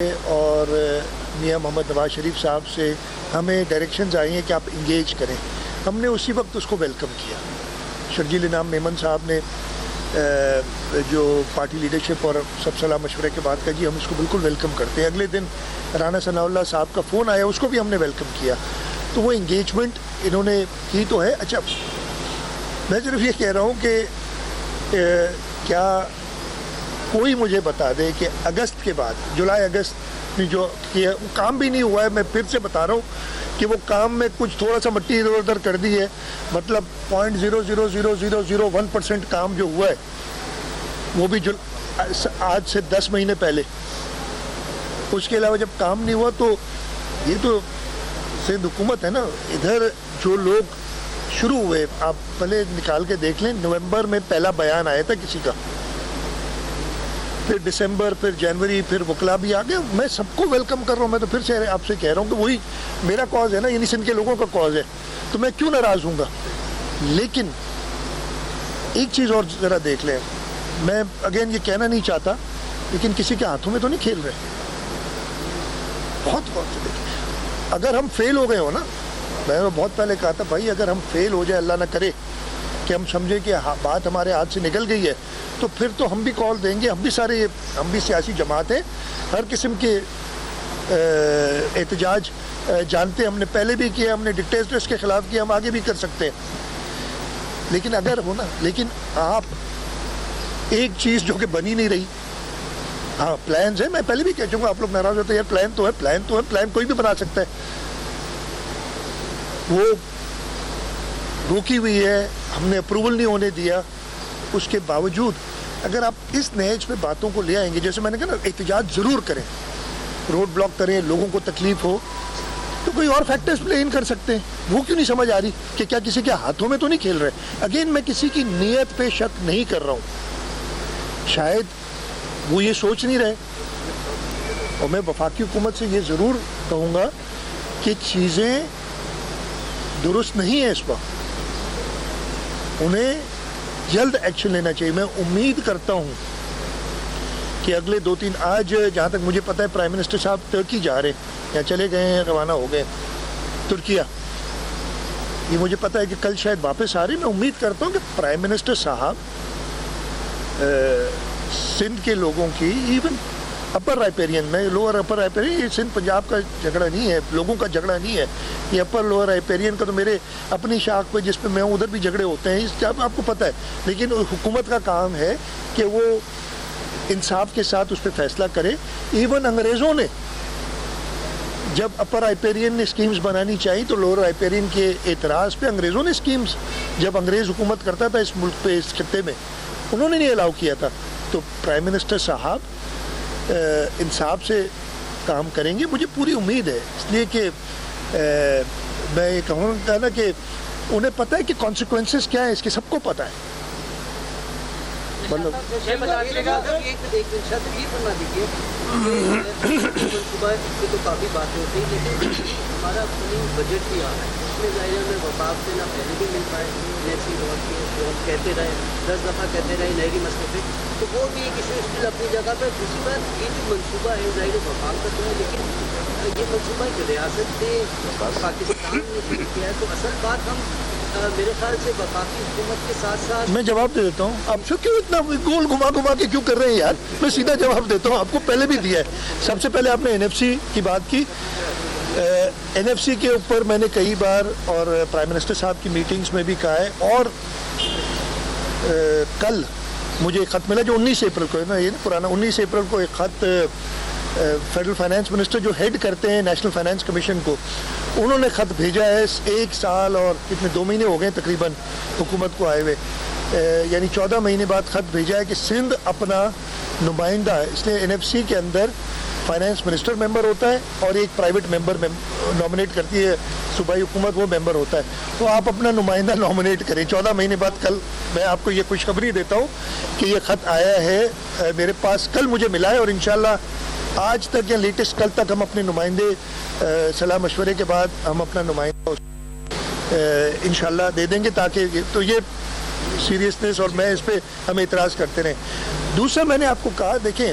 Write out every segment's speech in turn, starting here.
اور میاں محمد نواز شریف صاحب سے ہمیں ڈائریکشنز آئی ہیں کہ آپ انگیج کریں. ہم نے اسی وقت اس کو ویلکم کیا. شرجیل انعام میمن صاحب نے جو پارٹی لیڈرشپ اور سب صلاح مشورے کے بعد کہا جی ہم اس کو بالکل ویلکم کرتے ہیں. اگلے دن رانا ثناء اللہ صاحب کا فون آیا, اس کو بھی ہم نے ویلکم کیا. تو وہ انگیجمنٹ انہوں نے کی تو ہے. اچھا میں صرف یہ کہہ رہا ہوں کہ کیا کوئی مجھے بتا دے کہ اگست کے بعد جولائی اگست میں جو کیا وہ کام بھی نہیں ہوا ہے. میں پھر سے بتا رہا ہوں کہ وہ کام میں کچھ تھوڑا سا مٹی ادھر ادھر کر دی ہے, مطلب 0.00001% کام جو ہوا ہے وہ بھی آج سے 10 مہینے پہلے. اس کے علاوہ جب کام نہیں ہوا تو یہ تو سندھ حکومت ہے نا. ادھر جو لوگ شروع ہوئے, آپ پہلے نکال کے دیکھ لیں, نومبر میں پہلا بیان آیا تھا کسی کا, پھر دسمبر, پھر جنوری, پھر وکلا بھی آ گیا. میں سب کو ویلکم کر رہا ہوں. میں تو پھر سے آپ سے کہہ رہا ہوں کہ وہی میرا کاز ہے نا, یعنی سندھ کے لوگوں کا کاز ہے, تو میں کیوں ناراض ہوں گا. لیکن ایک چیز اور ذرا دیکھ لیں, میں اگین یہ کہنا نہیں چاہتا لیکن کسی کے ہاتھوں میں تو نہیں کھیل رہے. بہت غور سے دیکھیں, اگر ہم فیل ہو گئے ہو نا, میں بہت پہلے کہا تھا بھائی اگر ہم فیل ہو جائے, اللہ نہ کرے کہ ہم سمجھیں کہ بات ہمارے ہاتھ سے نکل گئی ہے, تو پھر تو ہم بھی کال دیں گے. ہم بھی سیاسی جماعت ہیں, ہر قسم کے احتجاج جانتے ہیں, ہم نے پہلے بھی کیا, ہم نے ڈکٹیٹرس کے خلاف کیا, ہم آگے بھی کر سکتے ہیں. لیکن اگر ہو نا, لیکن آپ ایک چیز جو کہ بنی نہیں رہی, ہاں پلانز ہیں, میں پہلے بھی کہہ چکا ہوں, آپ لوگ ناراض ہوتے ہیں یار پلان تو ہے, پلان کوئی بھی بنا سکتا ہے. وہ روکی ہوئی ہے, ہم نے اپروول نہیں ہونے دیا. اس کے باوجود اگر آپ اس نہج پہ باتوں کو لے آئیں گے, جیسے میں نے کہا نا احتجاج ضرور کریں, روڈ بلاک کریں, لوگوں کو تکلیف ہو, تو کوئی اور فیکٹرز پلے ان کر سکتے ہیں. وہ کیوں نہیں سمجھ آ رہی کہ کیا کسی کے ہاتھوں میں تو نہیں کھیل رہے. اگین میں کسی کی نیت پہ شک نہیں کر رہا ہوں, شاید وہ یہ سوچ نہیں رہے. اور میں وفاقی حکومت سے یہ ضرور کہوں گا کہ چیزیں درست نہیں ہیں اس وقت, انہیں جلد ایکشن لینا چاہیے. میں امید کرتا ہوں کہ اگلے 2-3 آج جہاں تک مجھے پتہ ہے پرائم منسٹر صاحب ترکی جا رہے ہیں یا چلے گئے ہیں, روانہ ہو گئے ترکیہ. یہ مجھے پتہ ہے کہ کل شاید واپس آ رہی. میں امید کرتا ہوں کہ پرائم منسٹر صاحب سندھ کے لوگوں کی, ایون اپر رائپیرین میں, لوور اپر رائپیرین, یہ سندھ پنجاب کا جھگڑا نہیں ہے, لوگوں کا جھگڑا نہیں ہے. یہ اپر لوور رائپیرین کا تو میرے اپنی شاخ پہ جس پہ میں ہوں ادھر بھی جھگڑے ہوتے ہیں, اس آپ کو پتہ ہے. لیکن حکومت کا کام ہے کہ وہ انصاف کے ساتھ اس پہ فیصلہ کرے. ایون انگریزوں نے جب اپر رائپیرین نے اسکیمز بنانی چاہی تو لوور رائپیرین کے اعتراض پہ انگریزوں نے اسکیمز, جب انگریز حکومت کرتا تھا اس ملک پہ, اس خطے میں, انہوں نے نہیں الاؤ کیا تھا. تو پرائم منسٹر صاحب انصاف سے کام کریں گے, مجھے پوری امید ہے. اس لیے کہ میں یہ کہوں گا نا کہ انہیں پتہ ہے کہ کانسیکوینسز کیا ہے, اس کے سب کو پتہ ہے. مطلب تو کافی باتیں ہوتی ہیں, لیکن ہمارا بجٹ بھی آ رہا ہے, اس میں ظاہر میں وفاق سے نہ پہلے بھی مل پائے, جیسی بہت کہتے رہے, 10 دفعہ کہتے رہے نہری مسئلے پہ, تو وہ بھی ایک ایشو اسٹل اپنی جگہ پہ. دوسری بات یہ جو منصوبہ ہے ظاہر وفاق کا تو ہے, لیکن یہ منصوبہ ایک ریاست نے پاکستان نے شروع کیا ہے. تو اصل بات ہم میرے خیال سے وفاقی حکومت کے ساتھ ساتھ, میں جواب دے دیتا ہوں. آپ سے کیوں اتنا گول گھما کے کیوں کر رہے ہیں یار, میں سیدھا جواب دیتا ہوں. آپ کو پہلے بھی دیا ہے. سب سے پہلے آپ نے NFC کی بات کی. NFC کے اوپر میں نے کئی بار اور پرائم منسٹر صاحب کی میٹنگز میں بھی کہا ہے, اور کل مجھے ایک خط ملا جو 19 اپریل کو ہے نا, یہ پرانا 19 اپریل کو ایک خط فیڈرل فائنانس منسٹر جو ہیڈ کرتے ہیں نیشنل فائنانس کمیشن کو, انہوں نے خط بھیجا ہے. 1 سال اور کتنے 2 مہینے ہو گئے تقریباً حکومت کو آئے ہوئے, یعنی 14 مہینے بعد خط بھیجا ہے کہ سندھ اپنا نمائندہ ہے. اس لیے NFC کے اندر فائنانس منسٹر ممبر ہوتا ہے اور ایک پرائیویٹ ممبر نامنیٹ کرتی ہے صوبائی حکومت, وہ ممبر ہوتا ہے. تو آپ اپنا نمائندہ نامنیٹ کریں 14 مہینے بعد. کل میں آپ کو یہ خوشخبری دیتا ہوں کہ یہ خط آیا ہے میرے پاس, کل مجھے ملا ہے, اور انشاءاللہ آج تک یا لیٹسٹ کل تک ہم اپنے نمائندے صلاح مشورے کے بعد ہم اپنا نمائندہ انشاءاللہ دے دیں گے, تاکہ تو یہ سیریسنس اور میں اس پہ ہم اعتراض کرتے رہیں. دوسرا میں نے آپ کو کہا, دیکھیں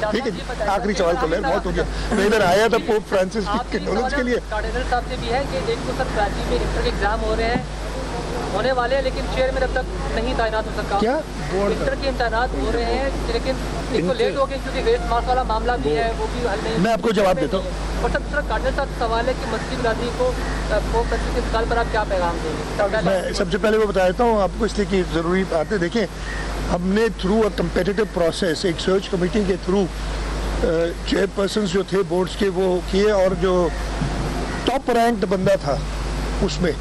ٹھیک ہے جی, آخری سوال کر لیں, بہت ہو گیا. میں ادھر آیا تھا پوپ فرانسس کی کنڈولنس کے لیے. کارڈینل صاحب سے بھی ہے کہ ایک تو سر کراچی میں انٹر کے ایگزام ہو رہے ہیں, ہونے والے ہیں, لیکن چیئرمین اب تک نہیں تعینات ہو سکا. کیا انٹر کے امتحانات ہو رہے ہیں لیکن ایک تو لیٹ ہو گئے کیونکہ ویسٹ مارکس والا معاملہ بھی ہے, وہ بھی حل نہیں. میں آپ کو جواب دیتا ہوں. اور سب دوسرا کارڈینل صاحب سوال ہے کہ مسجد برادری کو پوپ فرانسس کے انتقال پر آپ کیا پیغام دیں گے؟ میں سب سے پہلے وہ بتا دیتا ہوں آپ کو, اس لیے کہ ضروری بات ہے. دیکھیں, ہم نے تھرو اے کمپیٹیٹو پروسیس ایک سرچ کمیٹی کے تھرو چیئر پرسنس جو تھے بورڈز کے وہ کیے, اور جو ٹاپ رینکڈ بندہ تھا اس میں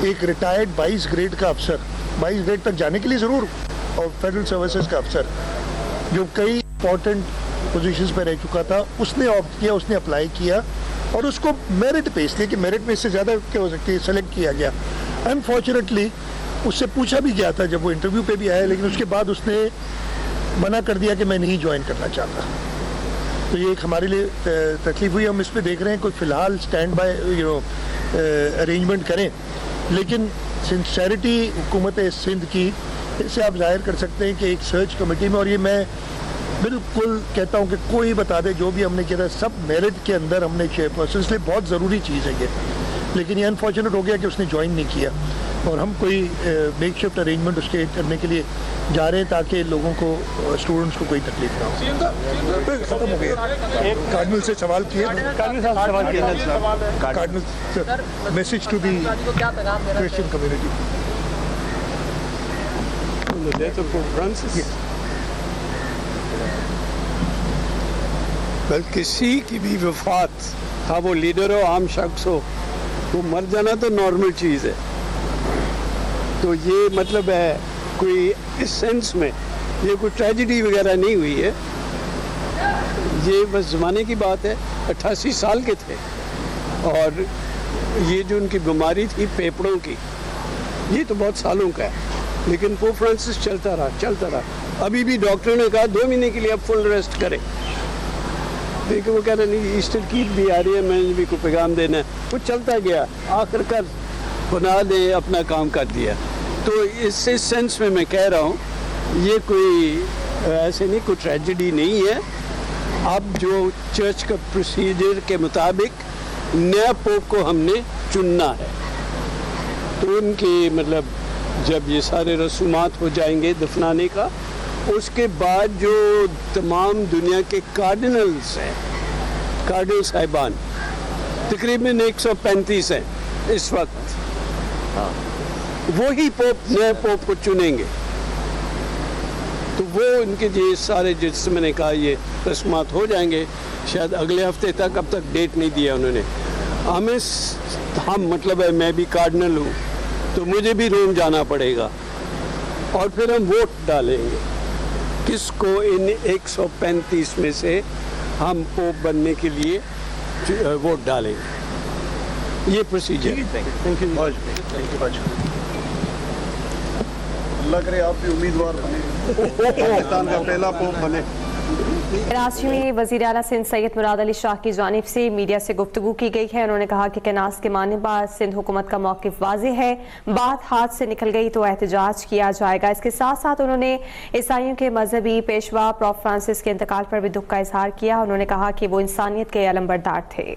ایک ریٹائرڈ 22 گریڈ کا افسر, 22 گریڈ تک جانے کے لیے ضرور, اور فیڈرل سروسز کا افسر جو کئی امپورٹنٹ پوزیشنز پہ رہ چکا تھا, اس نے آپٹ کیا, اس نے اپلائی کیا اور اس کو میرٹ پیش تھی کہ میرٹ میں اس سے زیادہ کیا ہو سکتی ہے, سلیکٹ کیا گیا. انفارچونیٹلی اس سے پوچھا بھی گیا تھا جب وہ انٹرویو پہ بھی آیا, لیکن اس کے بعد اس نے منع کر دیا کہ میں نہیں جوائن کرنا چاہتا. تو یہ ایک ہمارے لیے تکلیف ہوئی. ہم اس پہ دیکھ رہے ہیں کوئی فی الحال اسٹینڈ بائی ارینجمنٹ کریں, لیکن سنسیریٹی حکومت سندھ کی اس سے آپ ظاہر کر سکتے ہیں کہ ایک سرچ کمیٹی میں, اور یہ میں بالکل کہتا ہوں کہ کوئی بتا دے جو بھی ہم نے کیا تھا سب میرٹ کے اندر ہم نے چیئر پرسن, اس لیے بہت ضروری چیز ہے یہ, لیکن یہ انفارچونیٹ ہو گیا کہ اس نے جوائن نہیں کیا, اور ہم کوئی میک شفٹ ارینجمنٹ اس کے کرنے کے لیے جا رہے ہیں تاکہ لوگوں کو, اسٹوڈنٹس کو کوئی تکلیف نہ ہو. ختم ہو گیا. کارڈنل سے سوال کیے, cardinal message to the Christian community. کسی کی بھی وفات, ہاں وہ لیڈر ہو عام شخص ہو, وہ مر جانا تو نارمل چیز ہے. تو یہ مطلب ہے کوئی اس سینس میں یہ کوئی ٹریجڈی وغیرہ نہیں ہوئی ہے, یہ بس زمانے کی بات ہے. 88 سال کے تھے, اور یہ جو ان کی بیماری تھی پھیپڑوں کی, یہ تو بہت سالوں کا ہے, لیکن پوپ فرانسس چلتا رہا. ابھی بھی ڈاکٹروں نے کہا 2 مہینے کے لیے اب فل ریسٹ کریں, لیکن وہ کہہ رہے نہیں ایسٹر کی بھی آ رہی ہے, میں نے بھی کوئی پیغام دینا ہے. وہ چلتا گیا, آخر کر بنا دے اپنا کام کر دیا. تو اس سینس میں کہہ رہا ہوں یہ کوئی ایسے نہیں, کوئی ٹریجڈی نہیں ہے. اب جو چرچ کا پروسیجر کے مطابق نیا پوپ کو ہم نے چننا ہے, تو ان کی مطلب جب یہ سارے رسومات ہو جائیں گے دفنانے کا, اس کے بعد جو تمام دنیا کے کارڈنلز ہیں, کارڈنل صاحبان تقریباً 135 ہیں اس وقت, وہی پوپ نئے پوپ کو چنیں گے. تو وہ ان کے یہ سارے جس میں نے کہا یہ رسومات ہو جائیں گے شاید اگلے ہفتے تک. اب تک ڈیٹ نہیں دیا انہوں نے. ہم مطلب ہے میں بھی کارڈنل ہوں تو مجھے بھی روم جانا پڑے گا, اور پھر ہم ووٹ ڈالیں گے کس کو ان 135 میں سے ہم پوپ بننے کے لیے ووٹ ڈالیں گے. یہ پروسیجر. اللہ کرے آپ بھی امیدوار بنے, پاکستان کا پہلا پوپ بنے. کراچی میں وزیر اعلیٰ سندھ سید مراد علی شاہ کی جانب سے میڈیا سے گفتگو کی گئی ہے. انہوں نے کہا کہ کناس کے ماننے پر سندھ حکومت کا موقف واضح ہے, بات ہاتھ سے نکل گئی تو احتجاج کیا جائے گا. اس کے ساتھ ساتھ انہوں نے عیسائیوں کے مذہبی پیشوا پوپ فرانسس کے انتقال پر بھی دکھ کا اظہار کیا. انہوں نے کہا کہ وہ انسانیت کے علم بردار تھے.